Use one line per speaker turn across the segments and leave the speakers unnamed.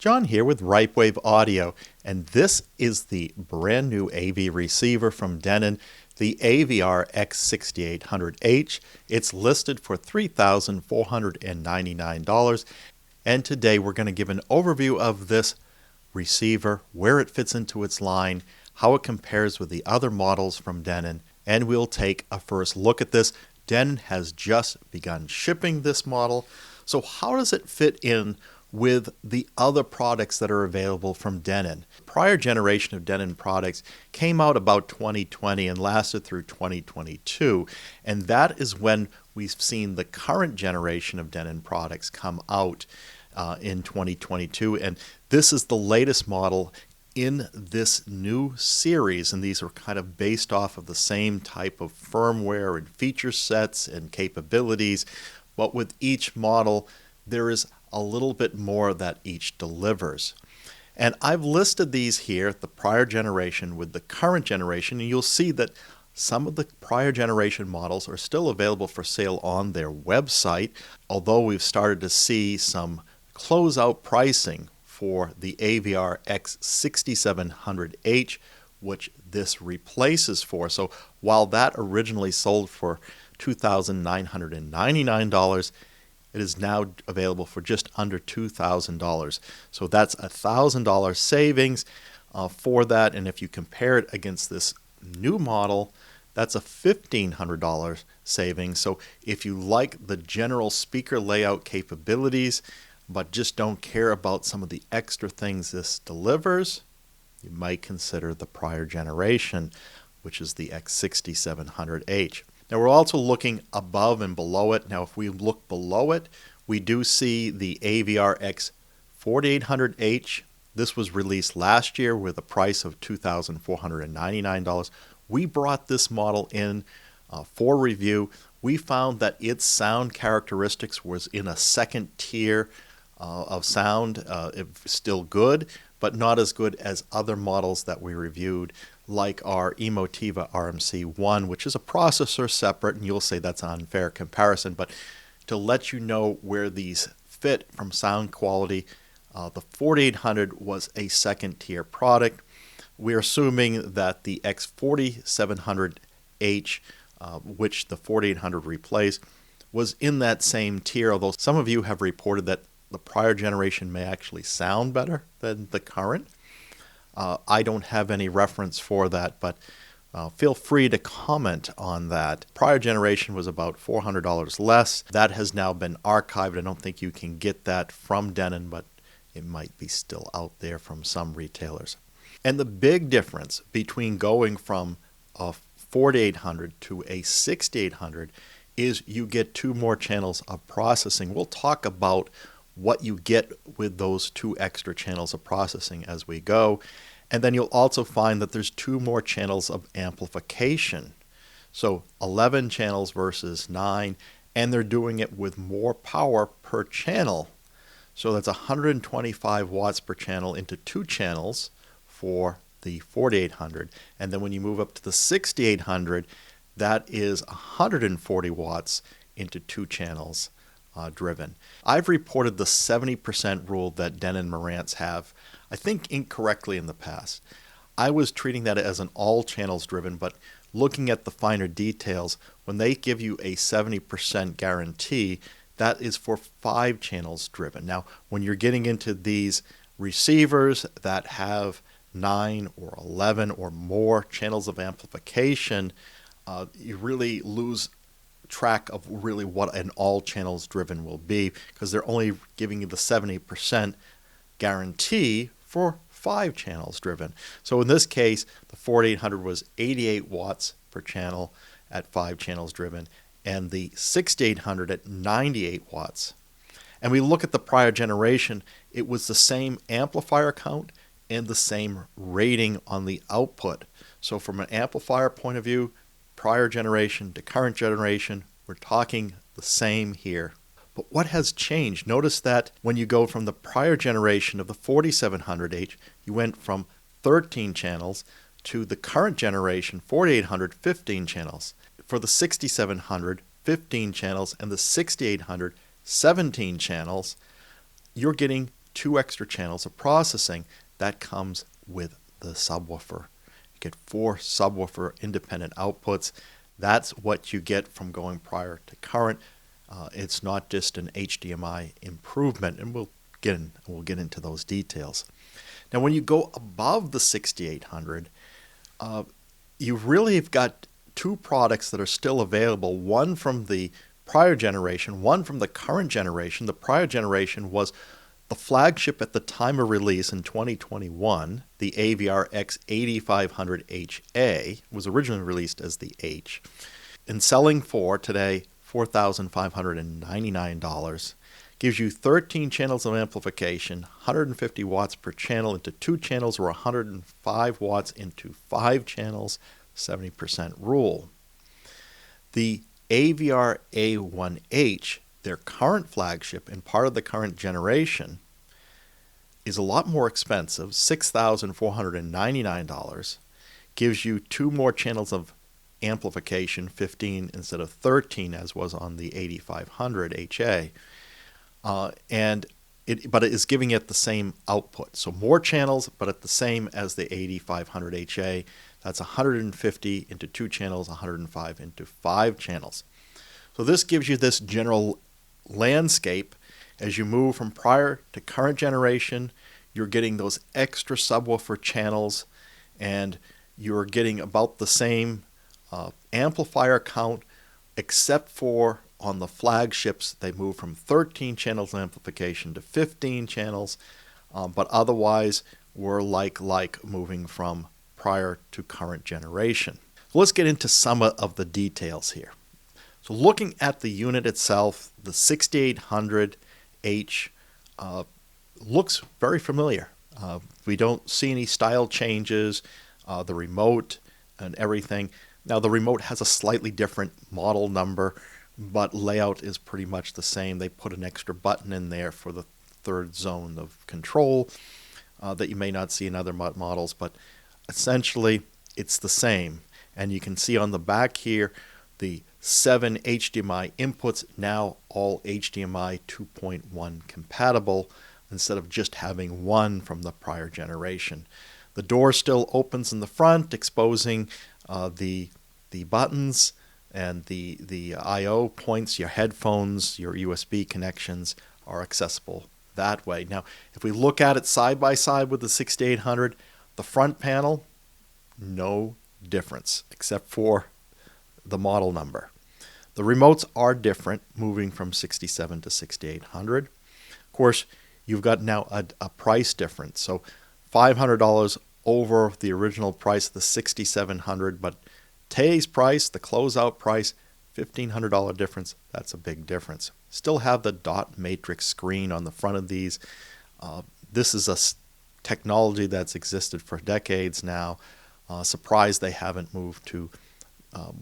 John here with Ripewave Audio, and this is the brand new AV receiver from Denon, the AVR-X6800H. It's listed for $3,499, and today we're going to give an overview of this receiver, where it fits into its line, how it compares with the other models from Denon, and we'll take a first look at this. Denon has just begun shipping this model, so how does it fit in with the other products that are available from Denon? Prior generation of Denon products came out about 2020 and lasted through 2022, and that is when we've seen the current generation of Denon products come out in 2022, and this is the latest model in this new series, and these are kind of based off of the same type of firmware and feature sets and capabilities, but with each model there is a little bit more that each delivers. And I've listed these here, the prior generation with the current generation, and you'll see that some of the prior generation models are still available for sale on their website, although we've started to see some closeout pricing for the AVR-X6700H, which this replaces for. So while that originally sold for $2,999, it is now available for just under $2,000. So that's a $1,000 savings for that. And if you compare it against this new model, that's a $1,500 savings. So if you like the general speaker layout capabilities, but just don't care about some of the extra things this delivers, you might consider the prior generation, which is the X6700H. Now we're also looking above and below it. Now if we look below it, we do see the AVR-X4800H. This was released last year with a price of $2,499. We brought this model in for review. We found that its sound characteristics was in a second tier of sound. It's still good, but not as good as other models that we reviewed, like our Emotiva RMC1, which is a processor separate, and you'll say that's an unfair comparison, but to let you know where these fit from sound quality, the 4800 was a second tier product. We're assuming that the X4700H, which the 4800 replaced, was in that same tier, although some of you have reported that the prior generation may actually sound better than the current. I don't have any reference for that, but feel free to comment on that. Prior generation was about $400 less. That has now been archived. I don't think you can get that from Denon, but it might be still out there from some retailers. And the big difference between going from a 4800 to a 6800 is you get 2 more channels of processing. We'll talk about what you get with those 2 extra channels of processing as we go. And then you'll also find that there's 2 more channels of amplification. So 11 channels versus 9, and they're doing it with more power per channel. So that's 125 watts per channel into 2 channels for the 4800. And then when you move up to the 6800, that is 140 watts into 2 channels driven. I've reported the 70% rule that Denon and Marantz have, I think incorrectly in the past. I was treating that as an all channels driven, but looking at the finer details, when they give you a 70% guarantee, that is for 5 channels driven. Now, when you're getting into these receivers that have 9 or 11 or more channels of amplification, you really lose track of really what an all channels driven will be, because they're only giving you the 70% guarantee for 5 channels driven. So in this case, the 4800 was 88 watts per channel at 5 channels driven, and the 6800 at 98 watts. And we look at the prior generation, it was the same amplifier count and the same rating on the output. So from an amplifier point of view, prior generation to current generation, we're talking the same here. But what has changed? Notice that when you go from the prior generation of the 4700H, you went from 13 channels to the current generation 4800, 15 channels. For the 6700, 15 channels, and the 6800, 17 channels. You're getting 2 extra channels of processing. That comes with the subwoofer. You get 4 subwoofer independent outputs. That's what you get from going prior to current. It's not just an HDMI improvement, and we'll get into those details. Now, when you go above the 6800, you really have got 2 products that are still available, one from the prior generation, one from the current generation. The prior generation was the flagship at the time of release in 2021, the AVR-X6800H was originally released as the H, and selling for today $4,599. Gives you 13 channels of amplification, 150 watts per channel into 2 channels, or 105 watts into 5 channels, 70% rule. The AVR-A1H, their current flagship and part of the current generation, is a lot more expensive, $6,499. Gives you 2 more channels of amplification, 15 instead of 13 as was on the 8500 HA. But it is giving it the same output. So more channels, but at the same as the 8500 HA. That's 150 into 2 channels, 105 into 5 channels. So this gives you this general landscape. As you move from prior to current generation, you're getting those extra subwoofer channels, and you're getting about the same amplifier count, except for on the flagships, they move from 13 channels of amplification to 15 channels, but otherwise we're like moving from prior to current generation. So let's get into some of the details here. So looking at the unit itself, the 6800H looks very familiar. We don't see any style changes, the remote and everything. Now the remote has a slightly different model number, but layout is pretty much the same. They put an extra button in there for the 3rd zone of control that you may not see in other models, but essentially it's the same. And you can see on the back here the 7 HDMI inputs, now all HDMI 2.1 compatible, instead of just having 1 from the prior generation. The door still opens in the front, exposing the buttons and the I/O points. Your headphones, your USB connections are accessible that way. Now, if we look at it side by side with the 6800, the front panel, no difference except for the model number. The remotes are different, moving from 67 to 6800. Of course, you've got now a price difference. So $500 over the original price of the 6700, but today's price, the closeout price, $1,500 difference. That's a big difference. Still have the dot matrix screen on the front of these. This is a technology that's existed for decades now. Surprised they haven't moved to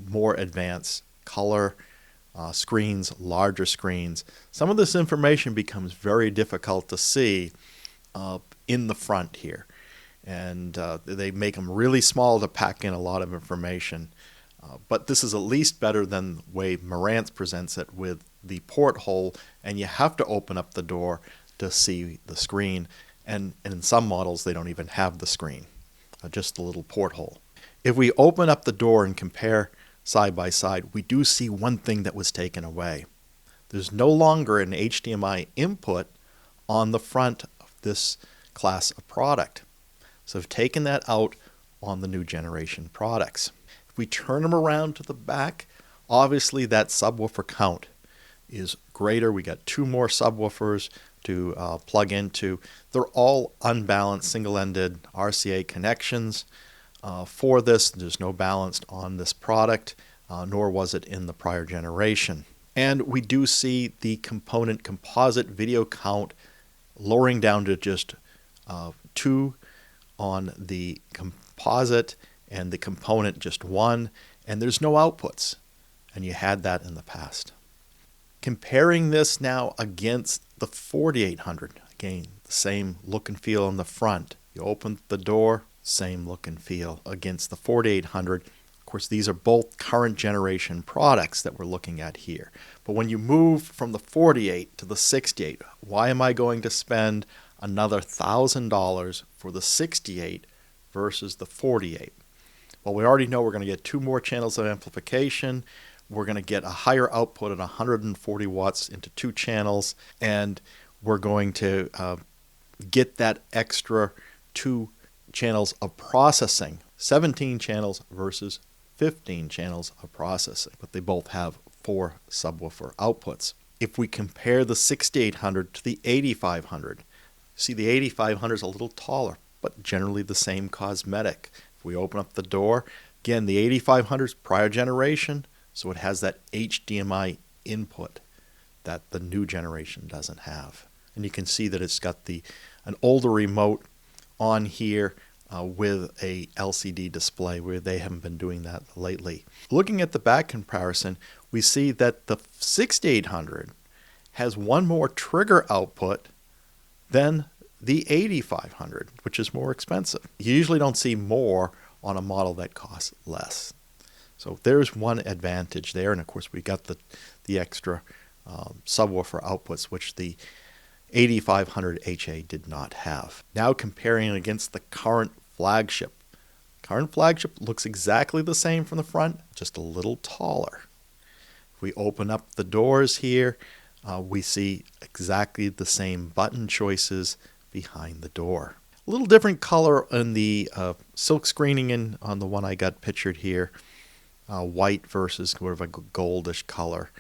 more advanced color screens, larger screens. Some of this information becomes very difficult to see in the front here. And they make them really small to pack in a lot of information. But this is at least better than the way Marantz presents it with the porthole, and you have to open up the door to see the screen. And in some models, they don't even have the screen, just the little porthole. If we open up the door and compare side by side, we do see one thing that was taken away. There's no longer an HDMI input on the front of this class of product. So I've taken that out on the new generation products. If we turn them around to the back, obviously that subwoofer count is greater. We got 2 more subwoofers to plug into. They're all unbalanced single-ended RCA connections. For this, there's no balance on this product, nor was it in the prior generation. And we do see the component composite video count lowering down to just 2 on the composite, and the component just 1, and there's no outputs, and you had that in the past. Comparing this now against the 4800, again, the same look and feel on the front. You open the door, same look and feel against the 4800. Of course, these are both current generation products that we're looking at here. But when you move from the 48 to the 68, why am I going to spend another $1,000 for the 68 versus the 48. Well, we already know we're going to get 2 more channels of amplification. We're going to get a higher output at 140 watts into 2 channels, and we're going to get that extra 2 channels of processing, 17 channels versus 15 channels of processing, but they both have 4 subwoofer outputs. If we compare the 6800 to the 8500, see the 8500 is a little taller, but generally the same cosmetic. If we open up the door, again, the 8500 is prior generation, so it has that HDMI input that the new generation doesn't have. And you can see that it's got an older remote on here with a LCD display, where they haven't been doing that lately. Looking at the back comparison, we see that the 6800 has 1 more trigger output than the 8500, which is more expensive. You usually don't see more on a model that costs less. So there's one advantage there, and of course we got the extra subwoofer outputs, which the 8500 HA did not have. Now comparing it against the current flagship. Current flagship looks exactly the same from the front, just a little taller. If we open up the doors here, we see exactly the same button choices behind the door. A little different color in the silk screening on the one I got pictured here. White versus sort of a goldish color.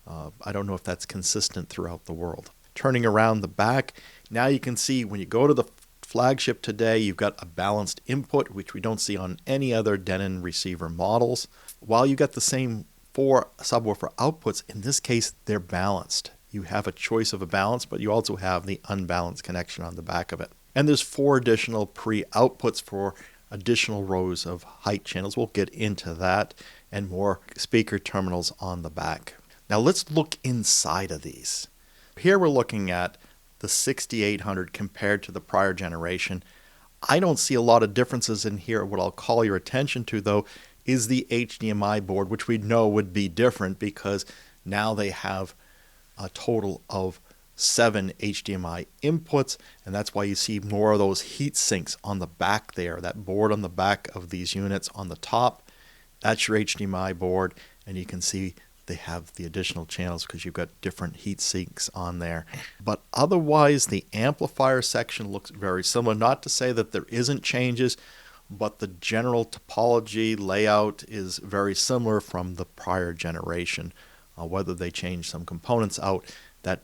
I don't know if that's consistent throughout the world. Turning around the back, now you can see when you go to the flagship today, you've got a balanced input, which we don't see on any other Denon receiver models. While you got the same 4 subwoofer outputs, in this case, they're balanced. You have a choice of a balance, but you also have the unbalanced connection on the back of it. And there's 4 additional pre-outputs for additional rows of height channels. We'll get into that, and more speaker terminals on the back. Now let's look inside of these. Here we're looking at the 6800 compared to the prior generation. I don't see a lot of differences in here. What I'll call your attention to, though, is the HDMI board, which we know would be different because now they have a total of 7 HDMI inputs, and that's why you see more of those heat sinks on the back there. That board on the back of these units on the top, that's your HDMI board, and you can see they have the additional channels because you've got different heat sinks on there. But otherwise, the amplifier section looks very similar. Not to say that there isn't changes, but the general topology layout is very similar from the prior generation. Whether they change some components out, that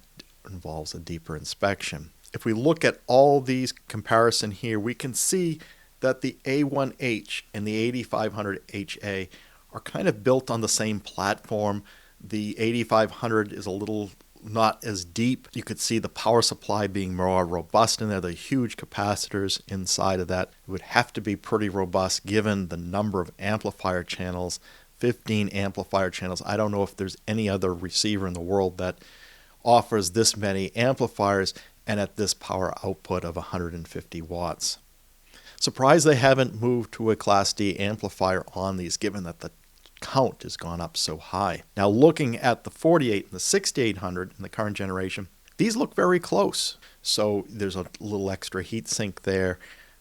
involves a deeper inspection. If we look at all these comparison here, we can see that the A1H and the 8500 HA are kind of built on the same platform. The 8500 is a little not as deep. You could see the power supply being more robust in there. The huge capacitors inside of that would have to be pretty robust given the number of amplifier channels, 15 amplifier channels. I don't know if there's any other receiver in the world that offers this many amplifiers and at this power output of 150 watts. Surprised they haven't moved to a Class D amplifier on these, given that the count has gone up so high. Now looking at the 48 and the 6800 in the current generation, these look very close. So there's a little extra heat sink there.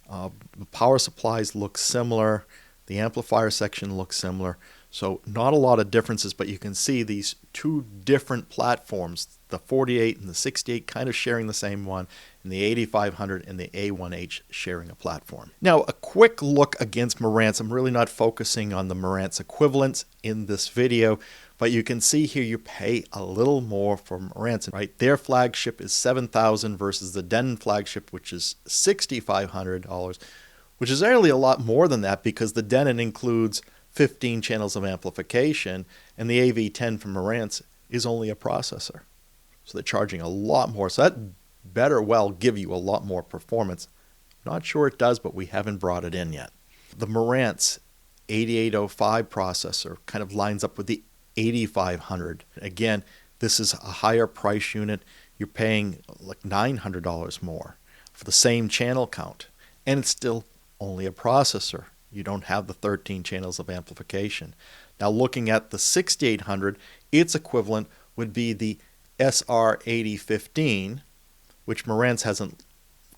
The power supplies look similar. The amplifier section looks similar. So not a lot of differences, but you can see these 2 different platforms, the 48 and the 68 kind of sharing the same one, and the 8500 and the A1H sharing a platform. Now a quick look against Marantz. I'm really not focusing on the Marantz equivalents in this video, but you can see here you pay a little more for Marantz, right? Their flagship is $7,000 versus the Denon flagship, which is $6,500, which is really a lot more than that because the Denon includes 15 channels of amplification, and the AV10 from Marantz is only a processor. So they're charging a lot more. So that better well give you a lot more performance. Not sure it does, but we haven't brought it in yet. The Marantz 8805 processor kind of lines up with the 8500. Again, this is a higher price unit. You're paying like $900 more for the same channel count, and it's still only a processor. You don't have the 13 channels of amplification. Now looking at the 6800, its equivalent would be the SR8015, which Marantz hasn't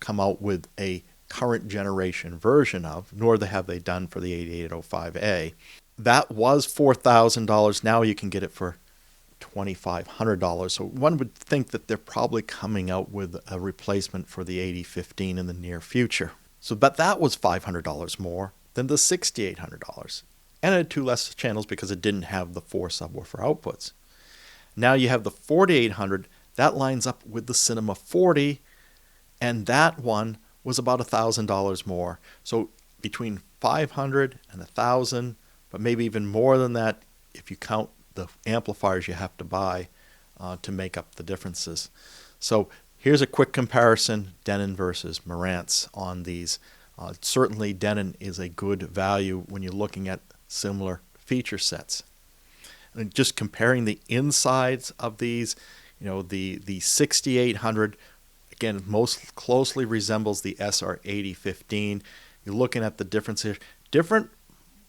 come out with a current generation version of, nor have they done for the 8805A. That was $4,000. Now you can get it for $2,500. So one would think that they're probably coming out with a replacement for the 8015 in the near future. So, but that was $500 more than the $6,800. And it had 2 less channels because it didn't have the 4 subwoofer outputs. Now you have the 4800. That lines up with the Cinema 40, and that one was about $1,000 more. So between $500 and $1,000, but maybe even more than that if you count the amplifiers you have to buy to make up the differences. So here's a quick comparison, Denon versus Marantz on these. Certainly Denon is a good value when you're looking at similar feature sets. And just comparing the insides of these, the 6800, again, most closely resembles the SR8015. You're looking at the difference here. Different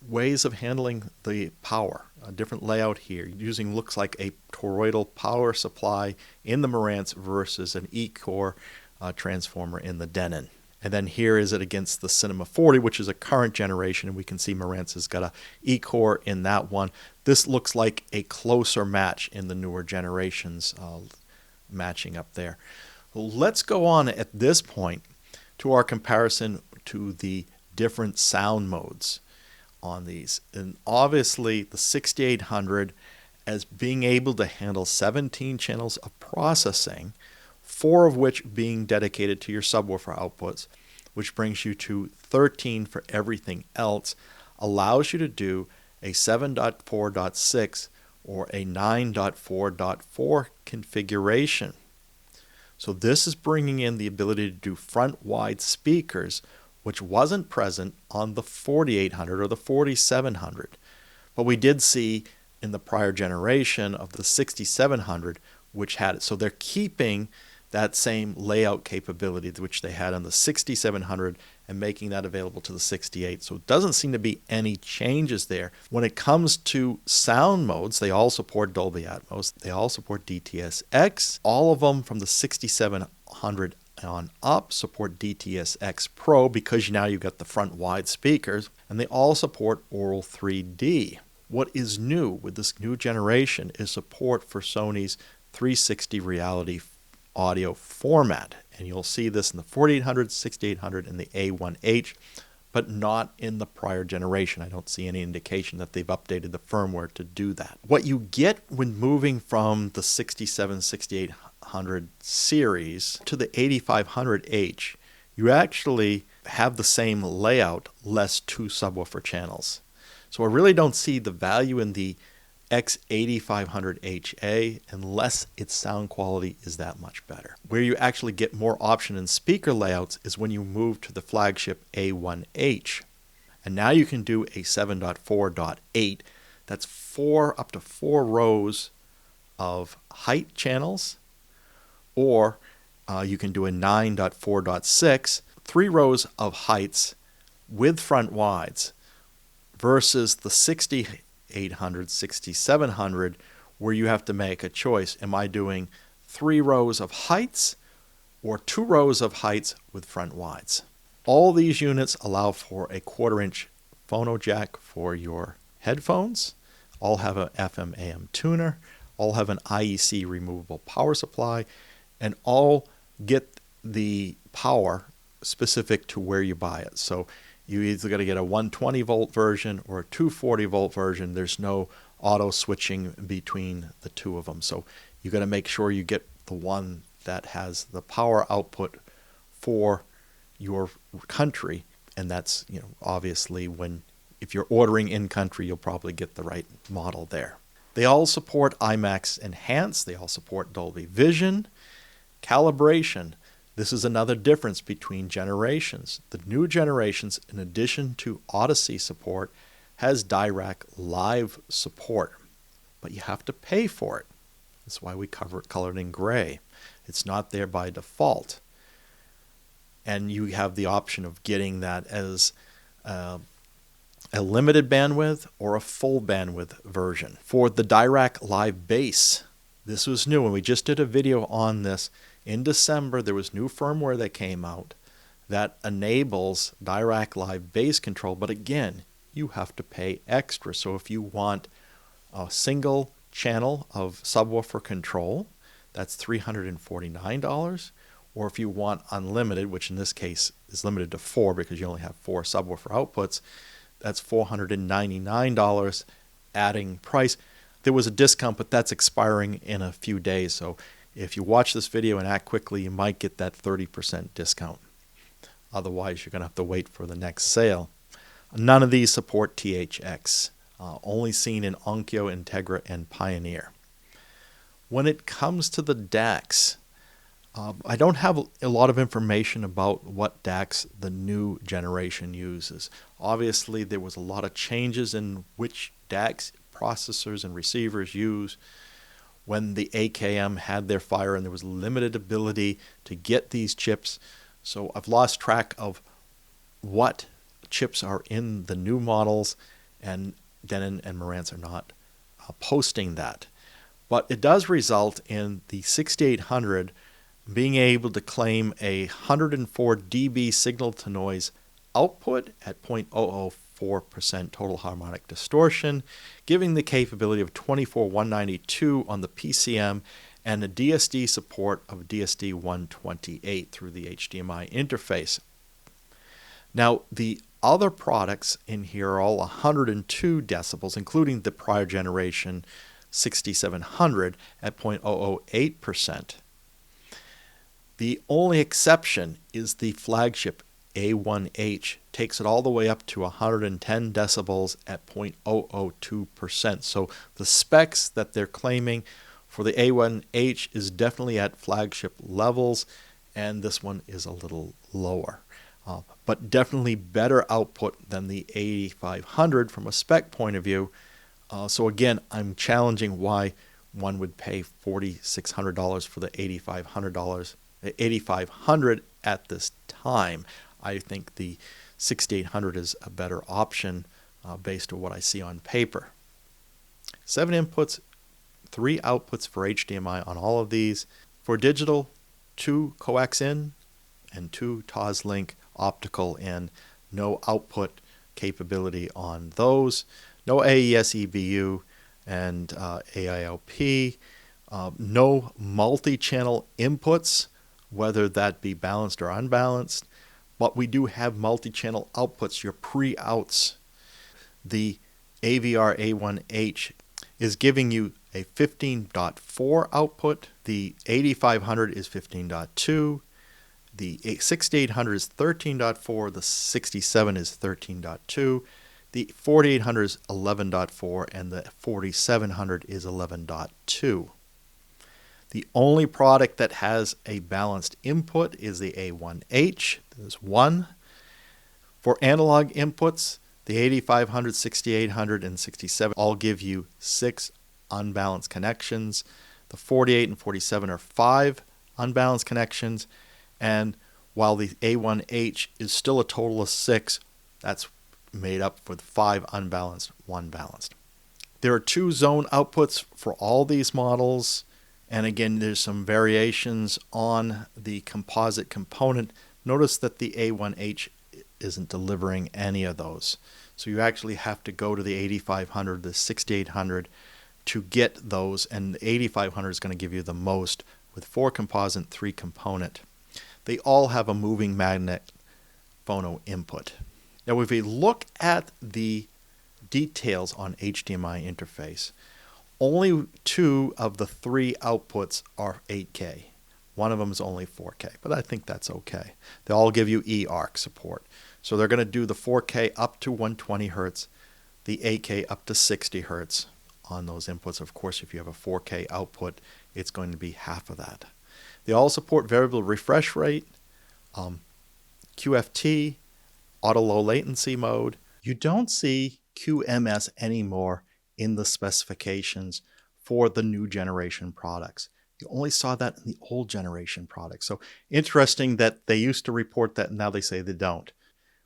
ways of handling the power. A different layout here. Using looks like a toroidal power supply in the Marantz versus an E-core transformer in the Denon. And then here is it against the Cinema 40, which is a current generation, and we can see Marantz has got a E-core in that one. This looks like a closer match in the newer generations, matching up there. Well, let's go on at this point to our comparison to the different sound modes on these. And obviously the 6800 as being able to handle 17 channels of processing, 4 of which being dedicated to your subwoofer outputs, which brings you to 13 for everything else, allows you to do a 7.4.6 or a 9.4.4 configuration. So this is bringing in the ability to do front wide speakers, which wasn't present on the 4800 or the 4700. But we did see in the prior generation of the 6700, which had it. So they're keeping that same layout capability which they had on the 6700 and making that available to the 68. So it doesn't seem to be any changes there. When it comes to sound modes, they all support Dolby Atmos. They all support DTS-X. All of them from the 6700 on up support DTS-X Pro because now you've got the front wide speakers, and they all support Aural 3D. What is new with this new generation is support for Sony's 360 reality audio format, and you'll see this in the 4800, 6800, and the A1H, but not in the prior generation. I don't see any indication that they've updated the firmware to do that. What you get when moving from the 67, 6800 series to the 8500H, you actually have the same layout, less 2 subwoofer channels. So I really don't see the value in the X8500HA unless its sound quality is that much better. Where you actually get more option in speaker layouts is when you move to the flagship A1H. And now you can do a 7.4.8. That's up to 4 rows of height channels, or you can do a 9.4.6, 3 rows of heights with front wides versus the 6800, 6700, where you have to make a choice. Am I doing 3 rows of heights or 2 rows of heights with front wides? All these units allow for a 1/4-inch phono jack for your headphones, all have an FM AM tuner, all have an IEC removable power supply, and all get the power specific to where you buy it. So you either got to get a 120 volt version or a 240 volt version. There's no auto switching between the two of them. So you got to make sure you get the one that has the power output for your country. And that's, obviously if you're ordering in country, you'll probably get the right model there. They all support IMAX Enhanced. They all support Dolby Vision. Calibration. This is another difference between generations. The new generations, in addition to Odyssey support, has Dirac Live support, but you have to pay for it. That's why we cover it colored in gray. It's not there by default. And you have the option of getting that as a limited bandwidth or a full bandwidth version. For the Dirac Live Bass, this was new, and we just did a video on this. In December, there was new firmware that came out that enables Dirac Live bass control, but again, you have to pay extra. So if you want a single channel of subwoofer control, that's $349. Or if you want unlimited, which in this case is limited to 4 because you only have 4 subwoofer outputs, that's $499 adding price. There was a discount, but that's expiring in a few days. So if you watch this video and act quickly, you might get that 30% discount. Otherwise, you're going to have to wait for the next sale. None of these support THX, only seen in Onkyo, Integra, and Pioneer. When it comes to the DACs, I don't have a lot of information about what DACs the new generation uses. Obviously, there was a lot of changes in which DACs processors and receivers use when the AKM had their fire, and there was limited ability to get these chips. So I've lost track of what chips are in the new models, and Denon and Marantz are not posting that. But it does result in the 6800 being able to claim a 104 dB signal-to-noise output at 0.004% total harmonic distortion, giving the capability of 24192 on the PCM and a DSD support of DSD 128 through the HDMI interface. Now, the other products in here are all 102 decibels, including the prior generation 6700 at 0.008%. The only exception is the flagship A1H, takes it all the way up to 110 decibels at 0.002%. So the specs that they're claiming for the A1H is definitely at flagship levels, and this one is a little lower. But definitely better output than the 8500 from a spec point of view. So again, I'm challenging why one would pay $4,600 for the $8,500 at this time. I think the 6800 is a better option based on what I see on paper. 7 inputs, 3 outputs for HDMI on all of these. For digital, 2 coax in and 2 Toslink optical in. No output capability on those. No AES EBU and AILP. No multi-channel inputs, whether that be balanced or unbalanced. But we do have multi-channel outputs, your pre-outs. The AVR A1H is giving you a 15.4 output. The 8500 is 15.2. The 6800 is 13.4. The 67 is 13.2. The 4800 is 11.4. And the 4700 is 11.2. The only product that has a balanced input is the A1H. There's 1. For analog inputs, the 8500, 6800, and 67 all give you 6 unbalanced connections. The 48 and 47 are 5 unbalanced connections. And while the A1H is still a total of 6, that's made up for the 5 unbalanced, 1 balanced. There are 2 zone outputs for all these models. And again, there's some variations on the composite component. Notice that the A1H isn't delivering any of those. So you actually have to go to the 8500, the 6800 to get those. And the 8500 is going to give you the most with 4 composite, 3 component. They all have a moving magnet phono input. Now, if we look at the details on HDMI interface, only 2 of the 3 outputs are 8K. One of them is only 4K, but I think that's okay. They all give you eARC support. So they're going to do the 4K up to 120 Hertz, the 8K up to 60 Hertz on those inputs. Of course, if you have a 4K output, it's going to be half of that. They all support variable refresh rate, QFT, auto low latency mode. You don't see QMS anymore in the specifications for the new generation products. You only saw that in the old generation products. So interesting that they used to report that and now they say they don't.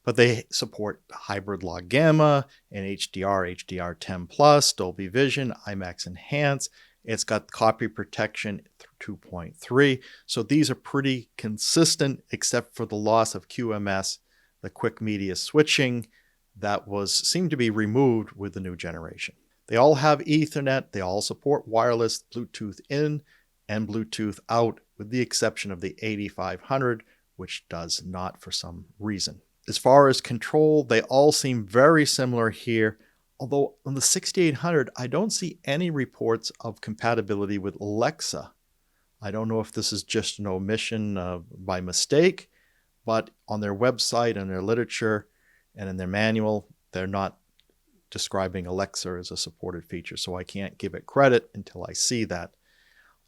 But they support hybrid log gamma and HDR, HDR10+, Dolby Vision, IMAX Enhance. It's got copy protection 2.3. So these are pretty consistent except for the loss of QMS, the quick media switching that seemed to be removed with the new generation. They all have Ethernet. They all support wireless, Bluetooth in and Bluetooth out, with the exception of the 8500, which does not for some reason. As far as control, they all seem very similar here, although on the 6800, I don't see any reports of compatibility with Alexa. I don't know if this is just an omission by mistake, but on their website and their literature and in their manual, they're not describing Alexa as a supported feature, so I can't give it credit until I see that.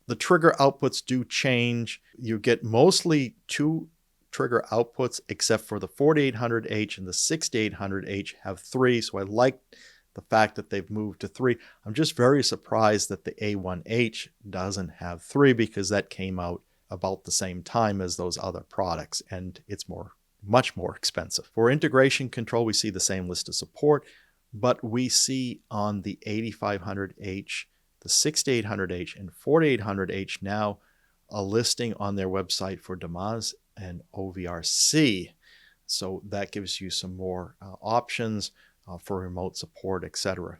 The trigger outputs do change. You get mostly 2 trigger outputs, except for the 4800H and the 6800H have 3, so I like the fact that they've moved to 3. I'm just very surprised that the A1H doesn't have 3, because that came out about the same time as those other products, and it's much more expensive. For integration control, we see the same list of support, but we see on the 8500H, the 6800H, and 4800H now a listing on their website for DMAS and OVRC. So that gives you some more options for remote support, etc.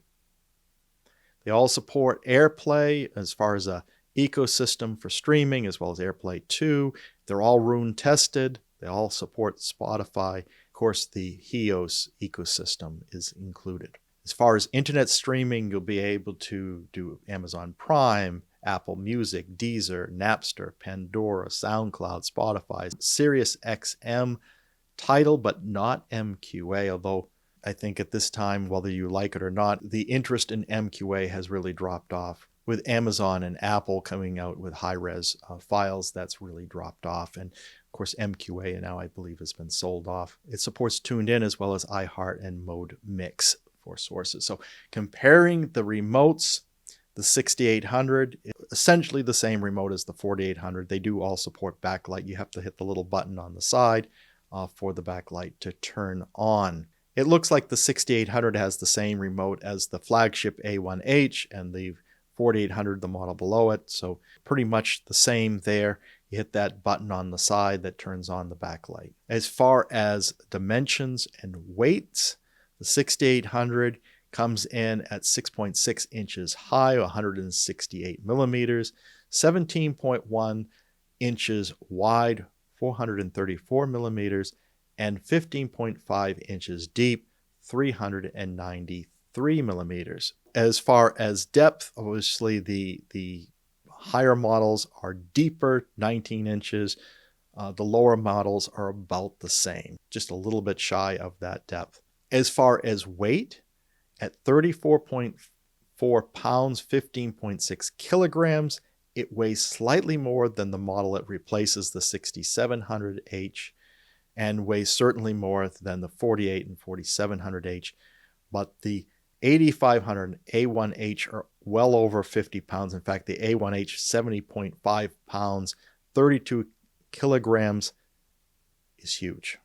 They all support AirPlay as far as a ecosystem for streaming, as well as AirPlay 2. They're all Roon tested. They all support Spotify. Of course, the HEOS ecosystem is included. As far as internet streaming, you'll be able to do Amazon Prime, Apple Music, Deezer, Napster, Pandora, SoundCloud, Spotify, SiriusXM, Tidal, but not MQA, although I think at this time, whether you like it or not, the interest in MQA has really dropped off. With Amazon and Apple coming out with high-res files, that's really dropped off. And of course, MQA now, I believe, has been sold off. It supports tuned in as well as iHeart and Mode Mix for sources. So comparing the remotes, the 6800, essentially the same remote as the 4800. They do all support backlight. You have to hit the little button on the side for the backlight to turn on. It looks like the 6800 has the same remote as the flagship A1H and the 4800, the model below it. So pretty much the same there. You hit that button on the side that turns on the backlight. As far as dimensions and weights, the 6800 comes in at 6.6 inches high, 168 millimeters, 17.1 inches wide, 434 millimeters, and 15.5 inches deep, 393 millimeters. As far as depth, obviously the higher models are deeper, 19 inches. The lower models are about the same, just a little bit shy of that depth. As far as weight, at 34.4 pounds, 15.6 kilograms, it weighs slightly more than the model it replaces, the 6700H, and weighs certainly more than the 48 and 4700H. But the 8500 A1H are well over 50 pounds. In fact, the A1H, 70.5 pounds, 32 kilograms is huge.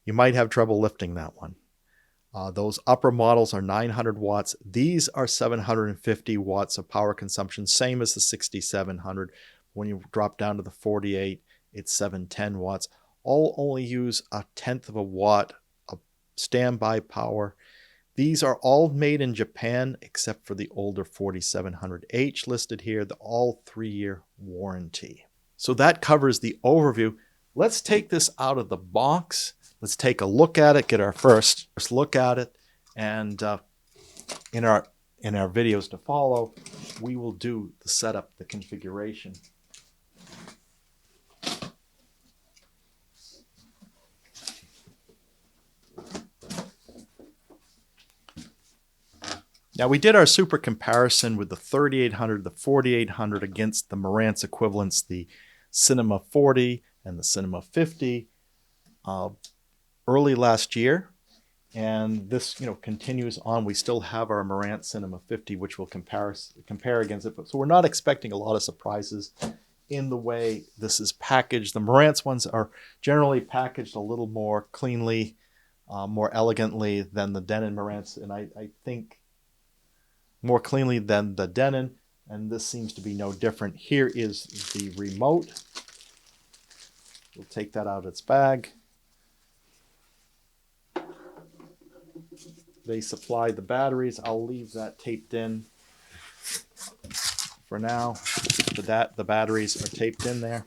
You might have trouble lifting that one. Those upper models are 900 watts. These are 750 watts of power consumption, same as the 6700. When you drop down to the 48, it's 710 watts. All only use 1/10 of a watt of standby power. These are all made in Japan, except for the older 4700H listed here, the all 3-year warranty. So that covers the overview. Let's take this out of the box. Let's take a look at it, get our first look at it, and in our videos to follow, we will do the setup, the configuration. Now we did our super comparison with the 3800, the 4800 against the Marantz equivalents, the Cinema 40 and the Cinema 50. Early last year, and this continues on. We still have our Marantz Cinema 50, which we'll compare against it. So we're not expecting a lot of surprises in the way this is packaged. The Marantz ones are generally packaged a little more cleanly, more elegantly than the Denon Marantz, and I think more cleanly than the Denon. And this seems to be no different. Here is the remote. We'll take that out of its bag. They supply the batteries. I'll leave that taped in for now. The batteries are taped in there.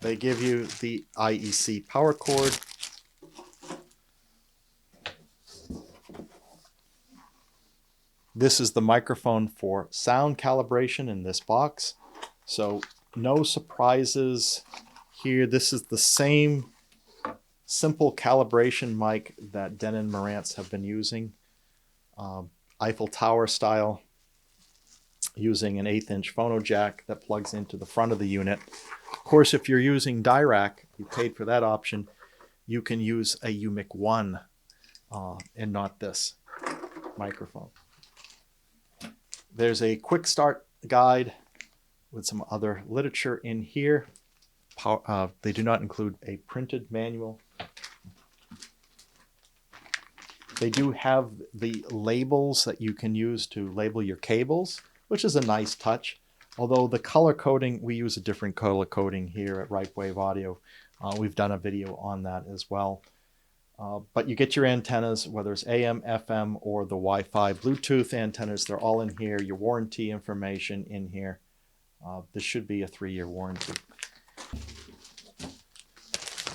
They give you the IEC power cord. This is the microphone for sound calibration in this box. So no surprises here. This is the same simple calibration mic that Denon and Marantz have been using. Eiffel Tower style, using an 1/8 inch phono jack that plugs into the front of the unit. Of course, if you're using Dirac, you paid for that option, you can use a UMIC 1 and not this microphone. There's a quick start guide with some other literature in here. They do not include a printed manual. They do have the labels that you can use to label your cables, which is a nice touch. Although the color coding, we use a different color coding here at Ripewave Audio. We've done a video on that as well. But you get your antennas, whether it's AM, FM, or the Wi-Fi, Bluetooth antennas, they're all in here. Your warranty information in here. This should be a 3-year warranty.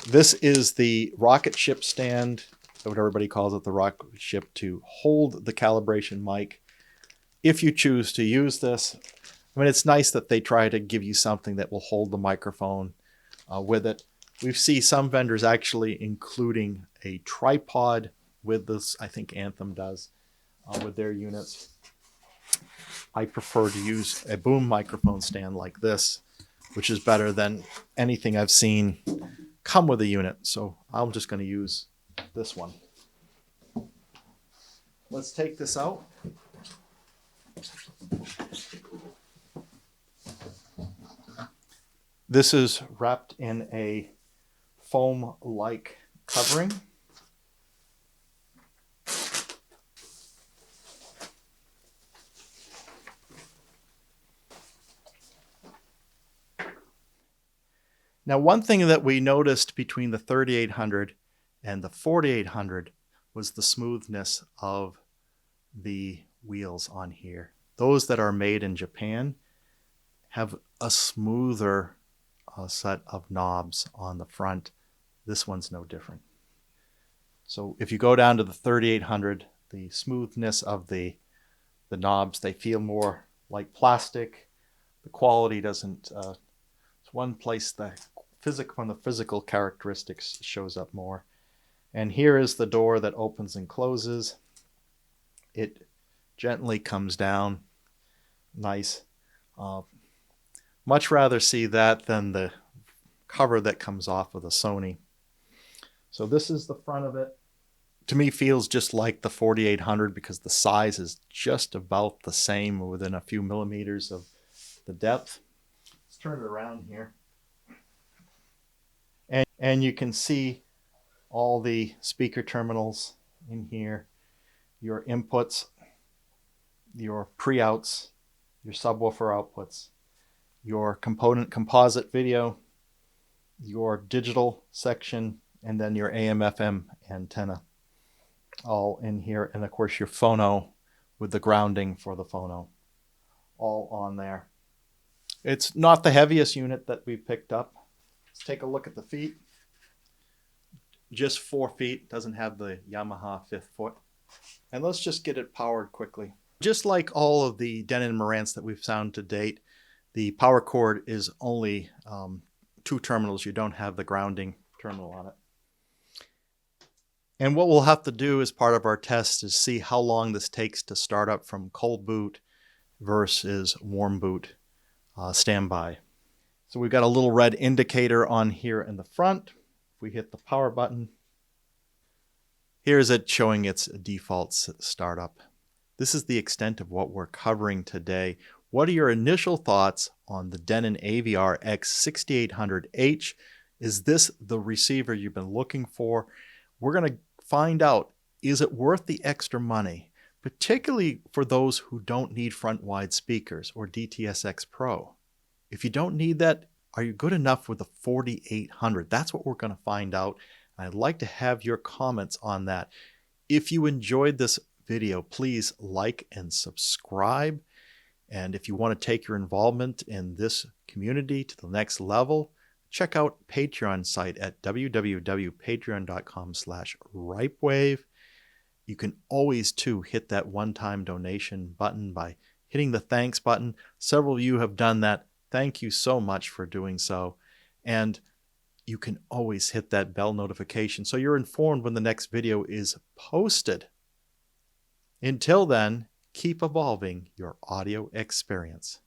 This is the rocket ship stand, what everybody calls it, the rocket ship, to hold the calibration mic. If you choose to use this, I mean, it's nice that they try to give you something that will hold the microphone with it. We see some vendors actually including a tripod with this. I think Anthem does with their units. I prefer to use a boom microphone stand like this, which is better than anything I've seen come with a unit. So I'm just going to use this one. Let's take this out. This is wrapped in a foam-like covering. Now, one thing that we noticed between the 3800 and the 4800 was the smoothness of the wheels on here. Those that are made in Japan have a smoother set of knobs on the front. This one's no different. So if you go down to the 3800, the smoothness of the knobs, they feel more like plastic. The quality doesn't, it's one place the physical characteristics shows up more. And here is the door that opens and closes. It gently comes down. Nice. Much rather see that than the cover that comes off of the Sony. So this is the front of it. To me, feels just like the 4800 because the size is just about the same, within a few millimeters of the depth. Let's turn it around here. And you can see all the speaker terminals in here, your inputs, your pre-outs, your subwoofer outputs, your composite video, your digital section, and then your AM/FM antenna, all in here. And of course your phono with the grounding for the phono, all on there. It's not the heaviest unit that we picked up. Let's take a look at the feet. Just 4 feet, doesn't have the Yamaha 5th foot. And let's just get it powered quickly. Just like all of the Denon and Marantz that we've found to date, the power cord is only 2 terminals. You don't have the grounding terminal on it. And what we'll have to do as part of our test is see how long this takes to start up from cold boot versus warm boot standby. So we've got a little red indicator on here in the front. If we hit the power button, here's it showing its default startup. This is the extent of what we're covering today. What are your initial thoughts on the Denon AVR-X6800H? Is this the receiver you've been looking for? We're going to find out, is it worth the extra money? particularly for those who don't need front wide speakers or DTS:X Pro. If you don't need that, are you good enough with the 4800? That's what we're going to find out. I'd like to have your comments on that. If you enjoyed this video, please like and subscribe. And if you want to take your involvement in this community to the next level, check out Patreon site at www.patreon.com/Ripewave. You can always, too, hit that one-time donation button by hitting the thanks button. Several of you have done that. Thank you so much for doing so. And you can always hit that bell notification so you're informed when the next video is posted. Until then, keep evolving your audio experience.